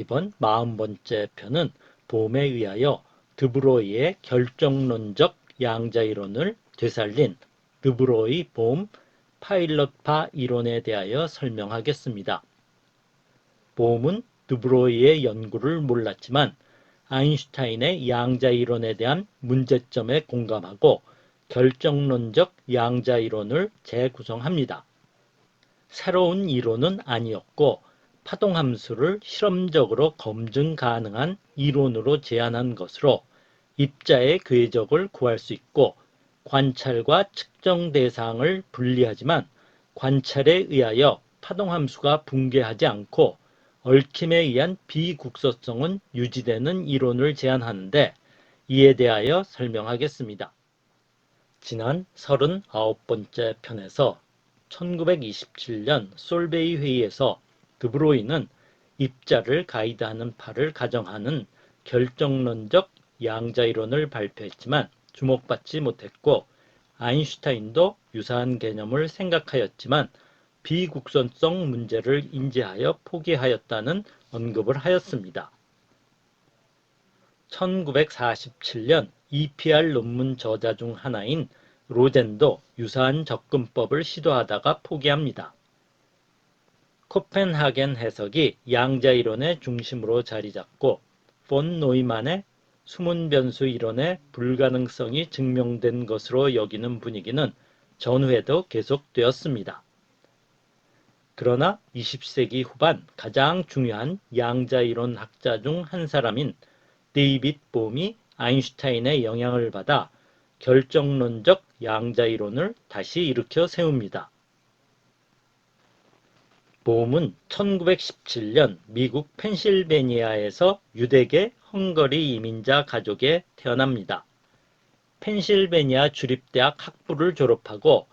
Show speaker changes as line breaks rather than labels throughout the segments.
이번 40번째 편은 봄에 의하여 드브로이의 결정론적 양자 이론을 되살린 드브로이 봄 파일럿파 이론에 대하여 설명하겠습니다. 봄은 드브로이의 연구를 몰랐지만 아인슈타인의 양자 이론에 대한 문제점에 공감하고 결정론적 양자 이론을 재구성합니다. 새로운 이론은 아니었고 파동함수를 실험적으로 검증 가능한 이론으로 제안한 것으로 입자의 궤적을 구할 수 있고 관찰과 측정 대상을 분리하지만 관찰에 의하여 파동함수가 붕괴하지 않고 얽힘에 의한 비국소성은 유지되는 이론을 제안하는데 이에 대하여 설명하겠습니다. 지난 39번째 편에서 1927년 솔베이 회의에서 드브로이는 입자를 가이드하는 파를 가정하는 결정론적 양자이론을 발표했지만 주목받지 못했고 아인슈타인도 유사한 개념을 생각하였지만 비국선성 문제를 인지하여 포기하였다는 언급을 하였습니다. 1947년 EPR 논문 저자 중 하나인 로젠도 유사한 접근법을 시도하다가 포기합니다. 코펜하겐 해석이 양자이론의 중심으로 자리잡고 폰 노이만의 숨은 변수 이론의 불가능성이 증명된 것으로 여기는 분위기는 전후에도 계속되었습니다. 그러나 20세기 후반 가장 중요한 양자이론 학자 중 한 사람인 데이빗 봄이 아인슈타인의 영향을 받아 결정론적 양자이론을 다시 일으켜 세웁니다. 봄은 1917년 미국 펜실베니아에서 유대계 헝거리 이민자 가족에 태어납니다. 펜실베니아 주립대학 학부를 졸업하고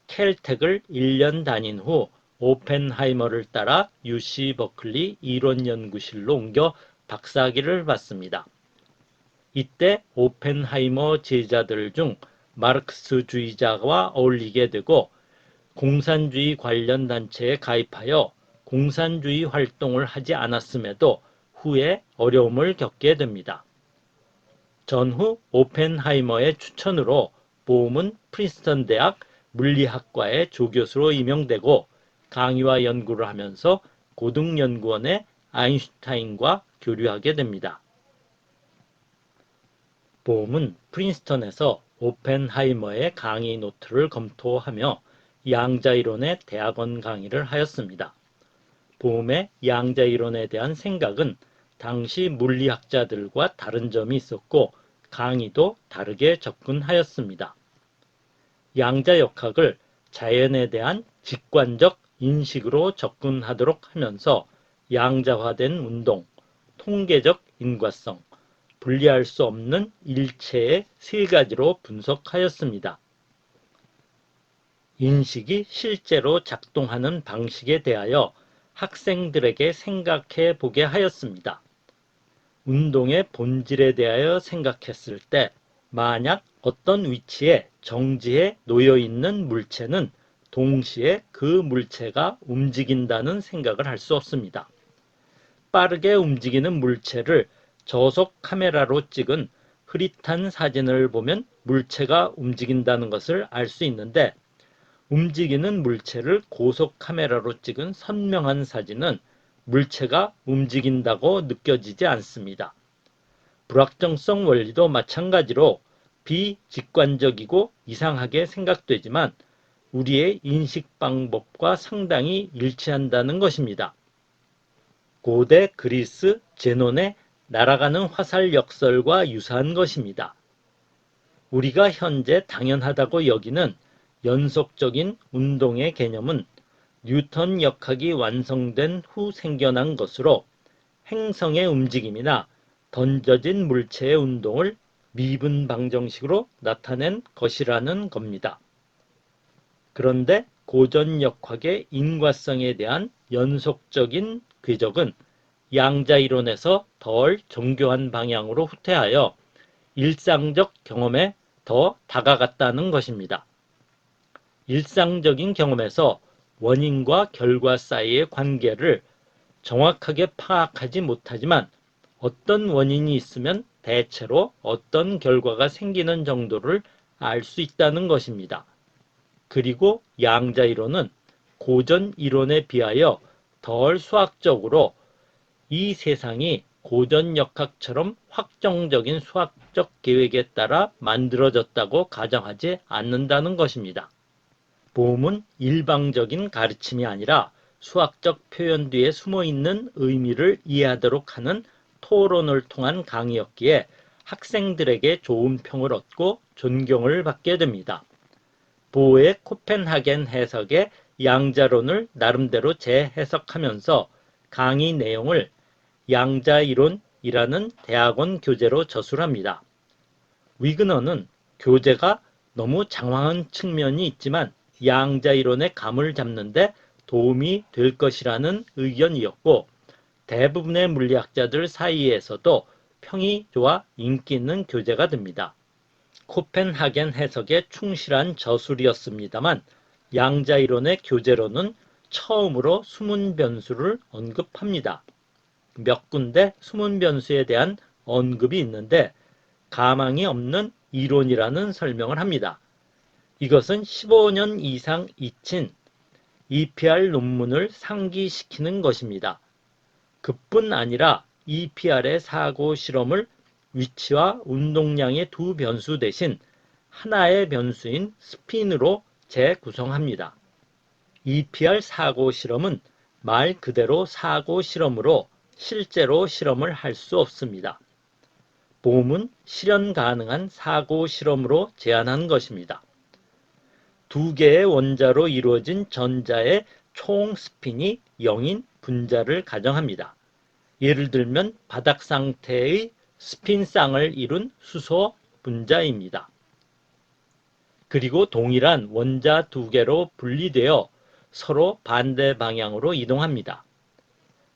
켈텍을 1년 다닌 후 오펜하이머를 따라 UC 버클리 이론연구실로 옮겨 박사학위를 받습니다. 이때 오펜하이머 제자들 중 마르크스주의자와 어울리게 되고 공산주의 관련 단체에 가입하여 공산주의 활동을 하지 않았음에도 후에 어려움을 겪게 됩니다. 전후 오펜하이머의 추천으로 봄은 프린스턴 대학 물리학과의 조교수로 임용되고 강의와 연구를 하면서 고등연구원의 아인슈타인과 교류하게 됩니다. 봄은 프린스턴에서 오펜하이머의 강의 노트를 검토하며 양자이론의 대학원 강의를 하였습니다. 봄의 양자이론에 대한 생각은 당시 물리학자들과 다른 점이 있었고 강의도 다르게 접근하였습니다. 양자역학을 자연에 대한 직관적 인식으로 접근하도록 하면서 양자화된 운동, 통계적 인과성, 분리할 수 없는 일체의 세 가지로 분석하였습니다. 인식이 실제로 작동하는 방식에 대하여 학생들에게 생각해 보게 하였습니다. 운동의 본질에 대하여 생각했을 때 만약 어떤 위치에 정지해 놓여 있는 물체는 동시에 그 물체가 움직인다는 생각을 할 수 없습니다. 빠르게 움직이는 물체를 저속 카메라로 찍은 흐릿한 사진을 보면 물체가 움직인다는 것을 알 수 있는데 움직이는 물체를 고속 카메라로 찍은 선명한 사진은 물체가 움직인다고 느껴지지 않습니다. 불확정성 원리도 마찬가지로 비직관적이고 이상하게 생각되지만 우리의 인식 방법과 상당히 일치한다는 것입니다. 고대 그리스 제논의 날아가는 화살 역설과 유사한 것입니다. 우리가 현재 당연하다고 여기는 연속적인 운동의 개념은 뉴턴 역학이 완성된 후 생겨난 것으로 행성의 움직임이나 던져진 물체의 운동을 미분 방정식으로 나타낸 것이라는 겁니다. 그런데 고전 역학의 인과성에 대한 연속적인 궤적은 양자이론에서 덜 정교한 방향으로 후퇴하여 일상적 경험에 더 다가갔다는 것입니다. 일상적인 경험에서 원인과 결과 사이의 관계를 정확하게 파악하지 못하지만 어떤 원인이 있으면 대체로 어떤 결과가 생기는 정도를 알 수 있다는 것입니다. 그리고 양자 이론은 고전 이론에 비하여 덜 수학적으로 이 세상이 고전 역학처럼 확정적인 수학적 계획에 따라 만들어졌다고 가정하지 않는다는 것입니다. 보험은 일방적인 가르침이 아니라 수학적 표현 뒤에 숨어있는 의미를 이해하도록 하는 토론을 통한 강의였기에 학생들에게 좋은 평을 얻고 존경을 받게 됩니다. 보의 코펜하겐 해석의 양자론을 나름대로 재해석하면서 강의 내용을 양자이론이라는 대학원 교재로 저술합니다. 위그너는 교재가 너무 장황한 측면이 있지만 양자이론의 감을 잡는 데 도움이 될 것이라는 의견이었고, 대부분의 물리학자들 사이에서도 평이 좋아 인기 있는 교재가 됩니다. 코펜하겐 해석에 충실한 저술이었습니다만 양자이론의 교재로는 처음으로 수문 변수를 언급합니다. 몇 군데 수문 변수에 대한 언급이 있는데 가망이 없는 이론이라는 설명을 합니다. 이것은 15년 이상 익힌 EPR 논문을 상기시키는 것입니다. 그뿐 아니라 EPR의 사고 실험을 위치와 운동량의 두 변수 대신 하나의 변수인 스핀으로 재구성합니다. EPR 사고 실험은 말 그대로 사고 실험으로 실제로 실험을 할 수 없습니다. 보험은 실현 가능한 사고 실험으로 제안한 것입니다. 두 개의 원자로 이루어진 전자의 총 스핀이 0인 분자를 가정합니다. 예를 들면 바닥 상태의 스핀 쌍을 이룬 수소 분자입니다. 그리고 동일한 원자 두 개로 분리되어 서로 반대 방향으로 이동합니다.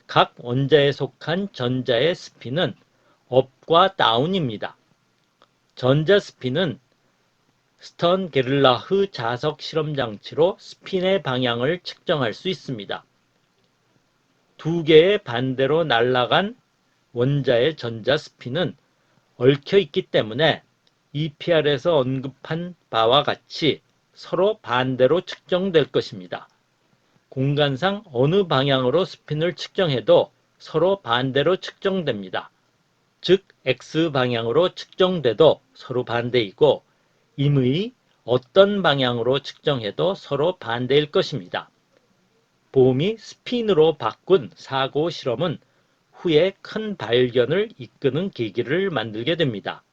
각 원자에 속한 전자의 스핀은 업과 다운입니다. 전자 스핀은 스턴게를라흐 자석 실험 장치로 스핀의 방향을 측정할 수 있습니다. 두 개의 반대로 날아간 원자의 전자 스핀은 얽혀 있기 때문에 EPR에서 언급한 바와 같이 서로 반대로 측정될 것입니다. 공간상 어느 방향으로 스핀을 측정해도 서로 반대로 측정됩니다. 즉 X방향으로 측정돼도 서로 반대이고 임의 어떤 방향으로 측정해도 서로 반대일 것입니다. 보험이 스핀으로 바꾼 사고 실험은 후에 큰 발견을 이끄는 계기를 만들게 됩니다.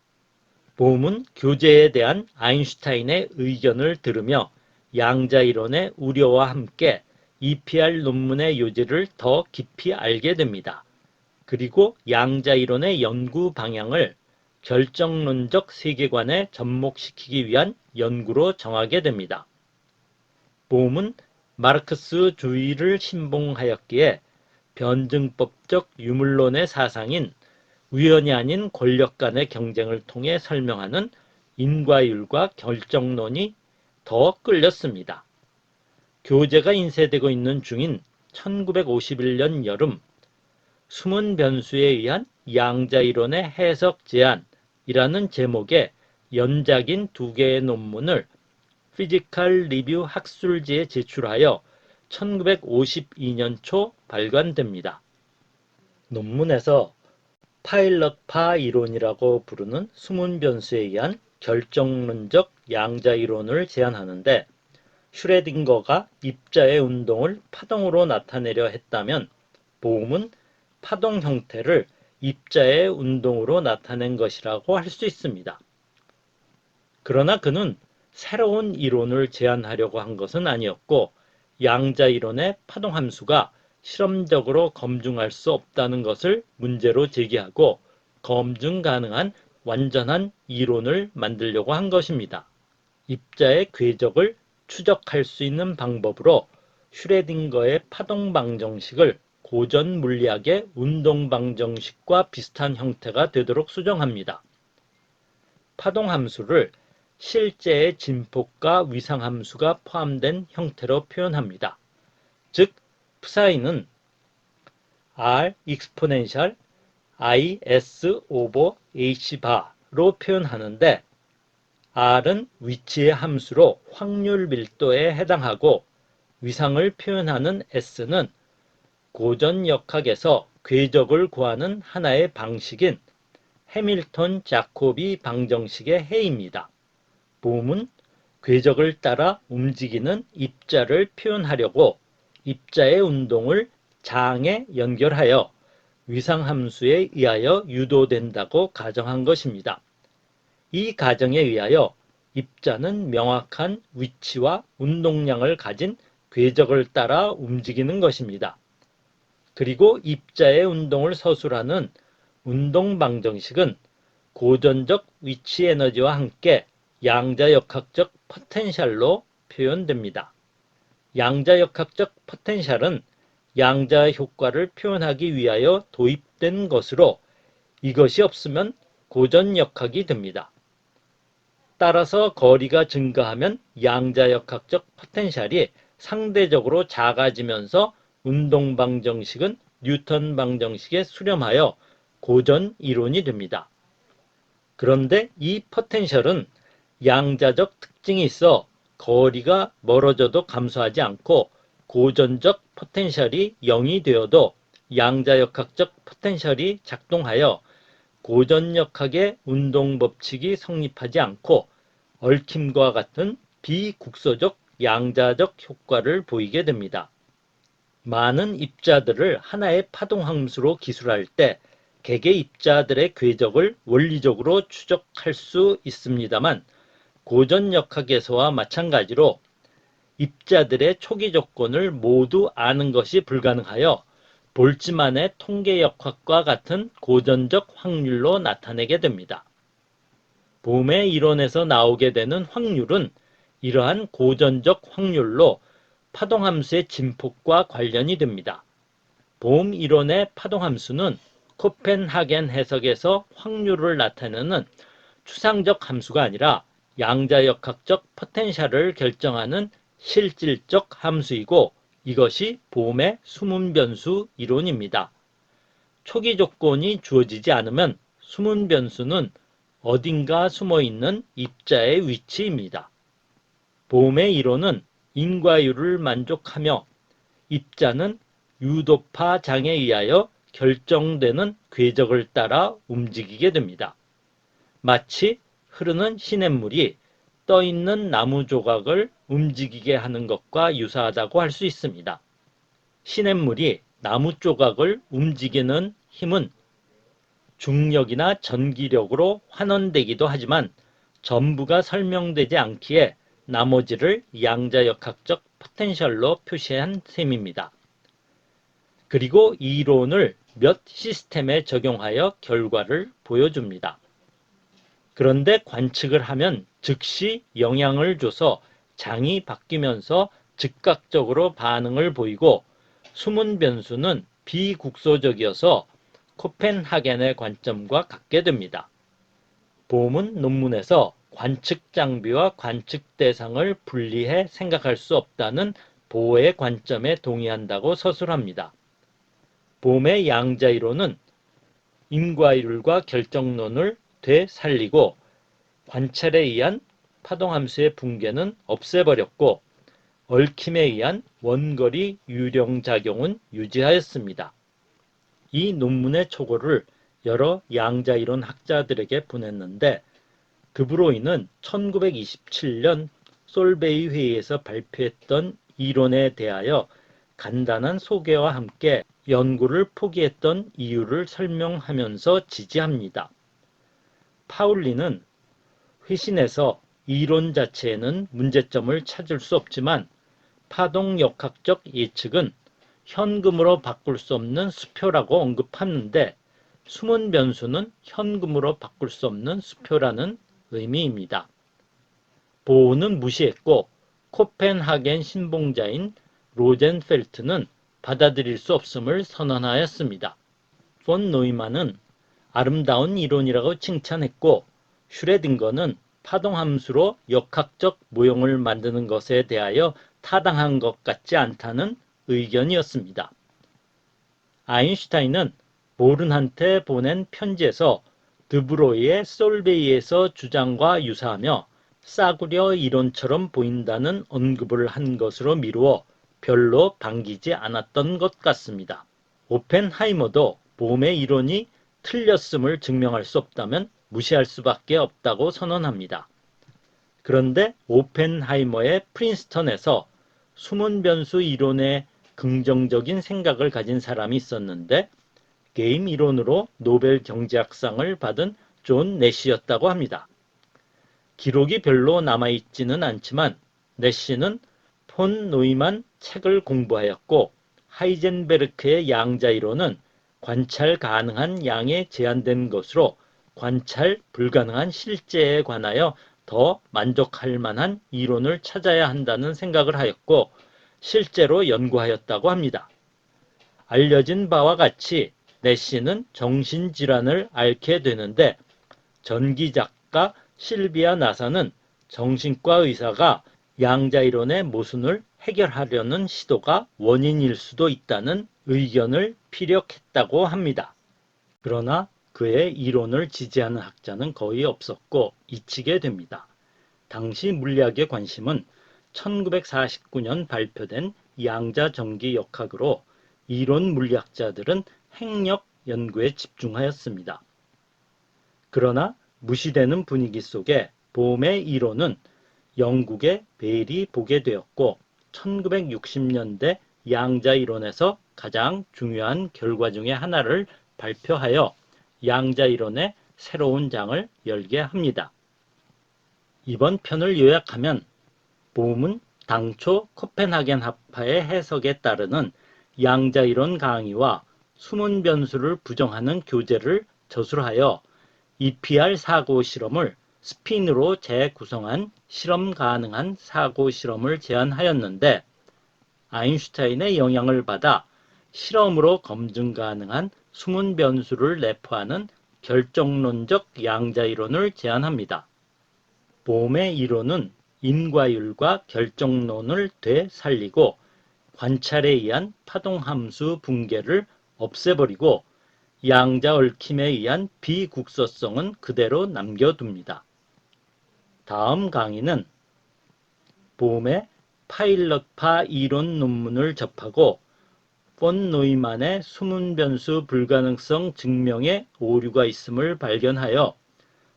보험은 교재에 대한 아인슈타인의 의견을 들으며 양자이론의 우려와 함께 EPR 논문의 요지를 더 깊이 알게 됩니다. 그리고 양자이론의 연구 방향을 결정론적 세계관에 접목시키기 위한 연구로 정하게 됩니다. 보험은 마르크스주의를 신봉하였기에 변증법적 유물론의 사상인 우연이 아닌 권력 간의 경쟁을 통해 설명하는 인과율과 결정론이 더 끌렸습니다. 교재가 인쇄되고 있는 중인 1951년 여름 숨은 변수에 의한 양자이론의 해석 제안이라는 제목의 연작인 두 개의 논문을 피지컬 리뷰 학술지에 제출하여 1952년 초 발간됩니다. 논문에서 파일럿파 이론이라고 부르는 숨은 변수에 의한 결정론적 양자이론을 제안하는데, 슈레딩거가 입자의 운동을 파동으로 나타내려 했다면 보험은 파동 형태를 입자의 운동으로 나타낸 것이라고 할 수 있습니다. 그러나 그는 새로운 이론을 제안하려고 한 것은 아니었고, 양자이론의 파동함수가 실험적으로 검증할 수 없다는 것을 문제로 제기하고 검증 가능한 완전한 이론을 만들려고 한 것입니다. 입자의 궤적을 추적할 수 있는 방법으로 슈레딩거의 파동방정식을 고전 물리학의 운동방정식과 비슷한 형태가 되도록 수정합니다. 파동함수를 실제의 진폭과 위상함수가 포함된 형태로 표현합니다. 즉, psi는 R exponential is over h bar로 표현하는데 R은 위치의 함수로 확률 밀도에 해당하고 위상을 표현하는 S는 고전역학에서 궤적을 구하는 하나의 방식인 해밀턴-자코비 방정식의 해입니다. 보험은 궤적을 따라 움직이는 입자를 표현하려고 입자의 운동을 장에 연결하여 위상함수에 의하여 유도된다고 가정한 것입니다. 이 가정에 의하여 입자는 명확한 위치와 운동량을 가진 궤적을 따라 움직이는 것입니다. 그리고 입자의 운동을 서술하는 운동방정식은 고전적 위치 에너지와 함께 양자역학적 포텐셜로 표현됩니다. 양자역학적 포텐셜은 양자 효과를 표현하기 위하여 도입된 것으로 이것이 없으면 고전역학이 됩니다. 따라서 거리가 증가하면 양자역학적 포텐셜이 상대적으로 작아지면서 운동방정식은 뉴턴 방정식에 수렴하여 고전 이론이 됩니다. 그런데 이 포텐셜은 양자적 특징이 있어 거리가 멀어져도 감소하지 않고 고전적 포텐셜이 0이 되어도 양자역학적 포텐셜이 작동하여 고전역학의 운동법칙이 성립하지 않고 얽힘과 같은 비국소적 양자적 효과를 보이게 됩니다. 많은 입자들을 하나의 파동함수로 기술할 때 개개 입자들의 궤적을 원리적으로 추적할 수 있습니다만 고전역학에서와 마찬가지로 입자들의 초기 조건을 모두 아는 것이 불가능하여 볼츠만의 통계역학과 같은 고전적 확률로 나타내게 됩니다. 봄의 이론에서 나오게 되는 확률은 이러한 고전적 확률로 파동함수의 진폭과 관련이 됩니다. 보험 이론의 파동함수는 코펜하겐 해석에서 확률을 나타내는 추상적 함수가 아니라 양자역학적 포텐셜을 결정하는 실질적 함수이고 이것이 보험의 수문변수 이론입니다. 초기 조건이 주어지지 않으면 수문변수는 어딘가 숨어있는 입자의 위치입니다. 보험의 이론은 인과율을 만족하며 입자는 유도파 장에 의하여 결정되는 궤적을 따라 움직이게 됩니다. 마치 흐르는 시냇물이 떠있는 나무 조각을 움직이게 하는 것과 유사하다고 할 수 있습니다. 시냇물이 나무 조각을 움직이는 힘은 중력이나 전기력으로 환원되기도 하지만 전부가 설명되지 않기에 나머지를 양자역학적 포텐셜로 표시한 셈입니다. 그리고 이 이론을 몇 시스템에 적용하여 결과를 보여줍니다. 그런데 관측을 하면 즉시 영향을 줘서 장이 바뀌면서 즉각적으로 반응을 보이고 숨은 변수는 비국소적이어서 코펜하겐의 관점과 같게 됩니다. 보험은 논문에서 관측 장비와 관측 대상을 분리해 생각할 수 없다는 보호의 관점에 동의한다고 서술합니다. 보험의 양자이론은 인과율과 결정론을 되살리고 관찰에 의한 파동함수의 붕괴는 없애버렸고 얽힘에 의한 원거리 유령작용은 유지하였습니다. 이 논문의 초고를 여러 양자이론 학자들에게 보냈는데 드브로이는 1927년 솔베이 회의에서 발표했던 이론에 대하여 간단한 소개와 함께 연구를 포기했던 이유를 설명하면서 지지합니다. 파울리는 회신에서 이론 자체에는 문제점을 찾을 수 없지만 파동역학적 예측은 현금으로 바꿀 수 없는 수표라고 언급하는데 숨은 변수는 현금으로 바꿀 수 없는 수표라는 의미입니다. 보호는 무시했고 코펜하겐 신봉자인 로젠펠트는 받아들일 수 없음을 선언하였습니다. 폰 노이만은 아름다운 이론이라고 칭찬했고 슈레딩거는 파동함수로 역학적 모형을 만드는 것에 대하여 타당한 것 같지 않다는 의견이었습니다. 아인슈타인은 보른한테 보낸 편지에서 드브로이의 솔베이에서 주장과 유사하며 싸구려 이론처럼 보인다는 언급을 한 것으로 미루어 별로 반기지 않았던 것 같습니다. 오펜하이머도 봄의 이론이 틀렸음을 증명할 수 없다면 무시할 수밖에 없다고 선언합니다. 그런데 오펜하이머의 프린스턴에서 수문 변수 이론에 긍정적인 생각을 가진 사람이 있었는데 게임 이론으로 노벨 경제학상을 받은 존 내시였다고 합니다. 기록이 별로 남아있지는 않지만 내시는 폰 노이만 책을 공부하였고 하이젠베르크의 양자 이론은 관찰 가능한 양에 제한된 것으로 관찰 불가능한 실제에 관하여 더 만족할 만한 이론을 찾아야 한다는 생각을 하였고 실제로 연구하였다고 합니다. 알려진 바와 같이 내시는 정신질환을 앓게 되는데 전기작가 실비아 나사는 정신과 의사가 양자이론의 모순을 해결하려는 시도가 원인일 수도 있다는 의견을 피력했다고 합니다. 그러나 그의 이론을 지지하는 학자는 거의 없었고 잊히게 됩니다. 당시 물리학의 관심은 1949년 발표된 양자전기역학으로 이론 물리학자들은 핵력 연구에 집중하였습니다. 그러나 무시되는 분위기 속에 봄의 이론은 영국의 베일이 보게 되었고 1960년대 양자 이론에서 가장 중요한 결과 중의 하나를 발표하여 양자 이론의 새로운 장을 열게 합니다. 이번 편을 요약하면 봄은 당초 코펜하겐 합파의 해석에 따르는 양자 이론 강의와 수문 변수를 부정하는 교재를 저술하여 EPR 사고 실험을 스핀으로 재구성한 실험 가능한 사고 실험을 제안하였는데 아인슈타인의 영향을 받아 실험으로 검증 가능한 수문 변수를 내포하는 결정론적 양자 이론을 제안합니다. 봄의 이론은 인과율과 결정론을 되살리고 관찰에 의한 파동함수 붕괴를 없애버리고 양자 얽힘에 의한 비국소성은 그대로 남겨둡니다. 다음 강의는 봄의 파일럿파 이론 논문을 접하고 폰 노이만의 수문변수 불가능성 증명에 오류가 있음을 발견하여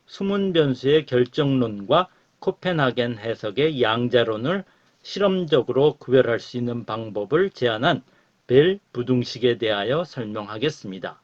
수문변수의 결정론과 코펜하겐 해석의 양자론을 실험적으로 구별할 수 있는 방법을 제안한 벨 부등식에 대하여 설명하겠습니다.